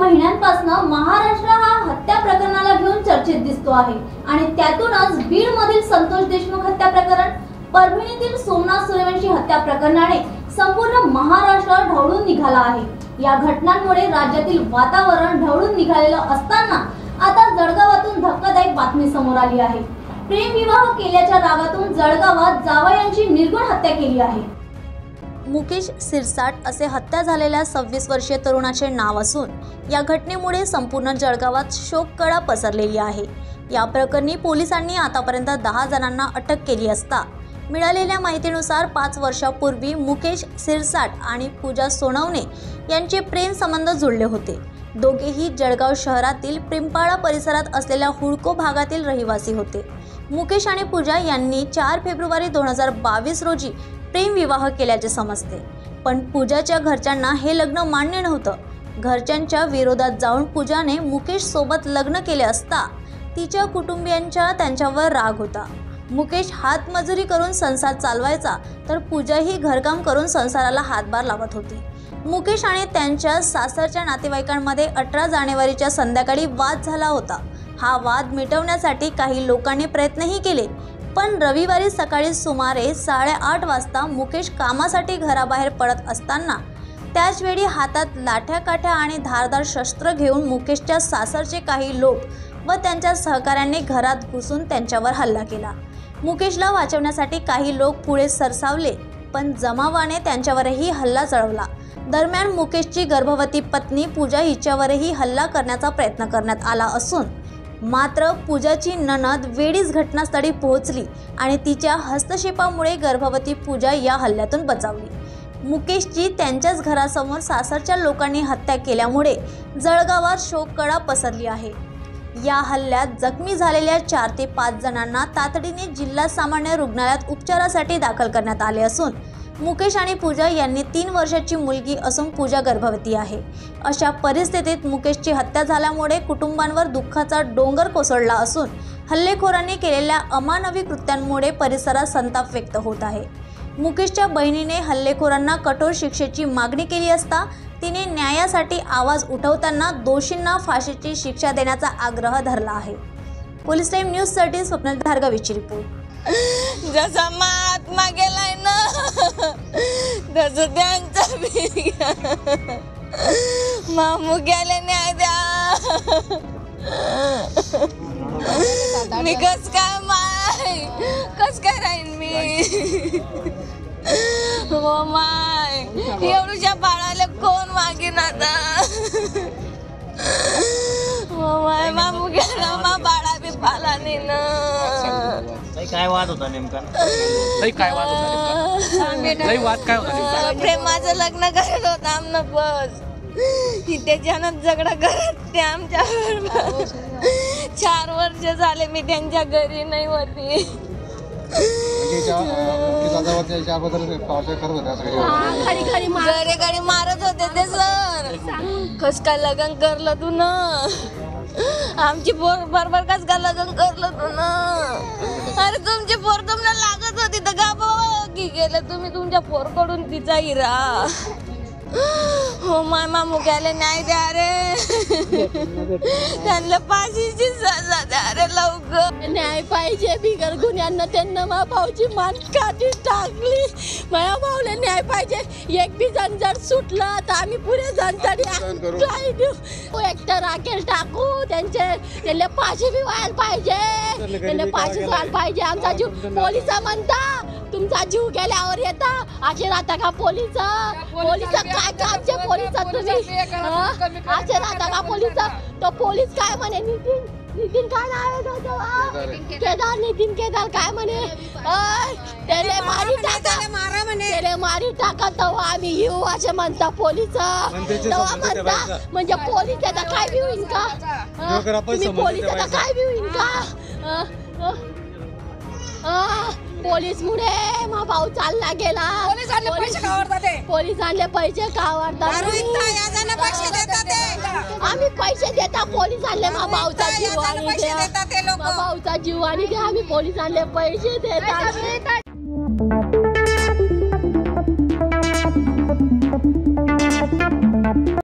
महिन्यांपासून महाराष्ट्र हा हत्या प्रकरणाला घेऊन चर्चेत दिसतो आहे आणि त्यातूनच बीड मधील संतोष देशमुख हत्या प्रकरण, परभणीतील सोमनाथ सूर्यवंशी हत्या प्रकरणाने संपूर्ण महाराष्ट्र ढवळून निघाला आहे। या घटनांमुळे राज्यातील वातावरण ढवळून निघालेलं असताना आता जळगावातून धक्कादायक बातमी समोर आली आहे। प्रेम विवाह केल्याच्या रागातून जळगावात जावयांची निर्गुण हत्या केली आहे। मुकेश सिरसाट असे हत्या झालेल्या 26 वर्षीय तरुणाचे नाव असून या घटनेमुळे संपूर्ण जळगावात शोककळा पसरलेली आहे। या प्रकरणी पोलिसांनी आतापर्यंत 10 जणांना अटक केली असता मिळालेल्या माहितीनुसार 5 वर्षापूर्वी मुकेश सिरसाट आणि पूजा सोनवणे यांचे प्रेम संबंध जुळले होते। दोघेही जळगाव शहरातील पिंपाळा परिसरात असलेल्या हुडको भागातील रहिवासी होते। मुकेश आणि पूजा यांनी 4 फेब्रुवारी 2022 रोजी प्रेम विवाह केल्याचे समजते, पण पूजाच्या घरच्यांना हे लग्न मान्य नव्हतं। घरच्यांच्या विरोधात जाऊन पूजाने मुकेश सोबत लग्न केले असता तिच्या कुटुंबियांचा त्यांच्यावर राग होता। मुकेश हातमजुरी करून संसार चालवायचा तर पूजाही घरकाम करून संसाराला हातभार लावत होती। मुकेश आणि त्यांच्या सासरच्या नातेवाईकांमध्ये 18 जानेवारीच्या संध्याकाळी वाद झाला होता। हा वाद मिटवण्यासाठी काही लोकांनी प्रयत्नही केले, पण रविवारी सकाळी सुमारे 8:30 वाजता मुकेश कामासाठी घराबाहेर पडत असताना त्याच वेळी हातात लाठ्या काठ्या आणि धारदार शस्त्र घेऊन मुकेशच्या सासरचे काही लोक व त्यांच्या सहकाऱ्यांनी घरात घुसून त्यांच्यावर हल्ला केला। मुकेशला वाचवण्यासाठी काही लोक पुढे सरसावले, पण जमावाने त्यांच्यावरही हल्ला चढवला। दरम्यान मुकेशची गर्भवती पत्नी पूजा हिच्यावरही हल्ला करण्याचा प्रयत्न करण्यात आला असून मात्र पूजाची नणद वेळीच घटनास्थळी पोहोचली आणि तिच्या हस्तक्षेपामुळे गर्भवती पूजा या हल्ल्यातून बचावली। मुकेशची त्यांच्याच घरासमोर सासरच्या लोकांनी हत्या केल्यामुळे जळगावात शोककळा पसरली आहे। या हल्ल्यात जखमी झालेल्या 4 ते 5 जणांना तातडीने जिल्हा सामान्य रुग्णालयात उपचारासाठी दाखल करण्यात आले असून मुकेश आणि पूजा यांनी 3 वर्षाची मुलगी असून पूजा गर्भवती आहे। अशा परिस्थितीत मुकेशची हत्या झाल्यामुळे कुटुंबांवर दुःखाचा डोंगर कोसळला असून हल्लेखोरांनी केलेल्या अमानवी कृत्यांमुळे परिसरात संताप व्यक्त होत आहे। मुकेशच्या बहिणीने हल्लेखोरांना कठोर शिक्षेची मागणी केली असता तिने न्यायासाठी आवाज उठवताना दोषींना फाशीची शिक्षा देण्याचा आग्रह धरला आहे। पोलीस टाइम न्यूजसाठी स्वप्नील भार्गवीची रिपोर्ट। जसा महात्मा गेलाय ना तसं त्यांचा मामू गेले न्याय द्या। मी कस काय राहीन मी हो माय, एवढ्या बाळाला कोण मागेन आता हो माय। मामू गेला मा बाळा बी पाला नाही ना। काय वाद होता नेमका? काय वाद होता? प्रेमाचं लग्न करत होता आमना, बस त्याच्यानं झगडा करत ते आमच्यावर 4 वर्ष झाले मी त्यांच्या घरी नाही होती। घरी मारत होते ते सर। कस काय लग्न करलं तू ना आमची पोर बरोबर, कस काय लग्न करलं तू ना? अरे तुमची पोर तुम्हाला लागत होती तर का की केलं तुम्ही तुमच्या पोरकडून तिचा हिरा हो माय। मामू गेले न्याय द्या रे, त्यांना फाशीची सजा द्या रे लवकर। न्याय पाहिजे, बिगर गुन्ह्यांना त्यांना मा भाऊची मान काठी टाकली। माझ्या भाऊला न्याय पाहिजे। एक बी जण जर सुटलं तर आम्ही पुढे काय देऊ? एकटा राखेल टाकू, त्यांना फाशी बी व्हायला पाहिजे, त्यांना फाशी व्हायला पाहिजे। आमचा जीव पोलिस म्हणता तुमचा जीव गेल्यावर येता असे राहता का पोलिस? काय कामचे पोलिस तुम्ही असे राहता का पोलिस? तो पोलीस काय म्हणे, नितीन काय नाव आहे केदार, नितीन केदार काय म्हणे, त्याला मारी टाका तेव्हा आम्ही येऊ असे म्हणता पोलिस। तेव्हा म्हणता म्हणजे पोलीस येता काय बी होईन का? तुम्ही पोलीस येता काय बी होईन का? पोलीस मुळे मा भाऊ चालला गेला। पोलीस आणले पैसे का वाढतात? आम्ही पैसे देता, पोलीस आणले मा भाऊचा जीव आणि द्या, मा भाऊचा जीव आणि द्या, आम्ही पोलीस आणले पैसे देतात।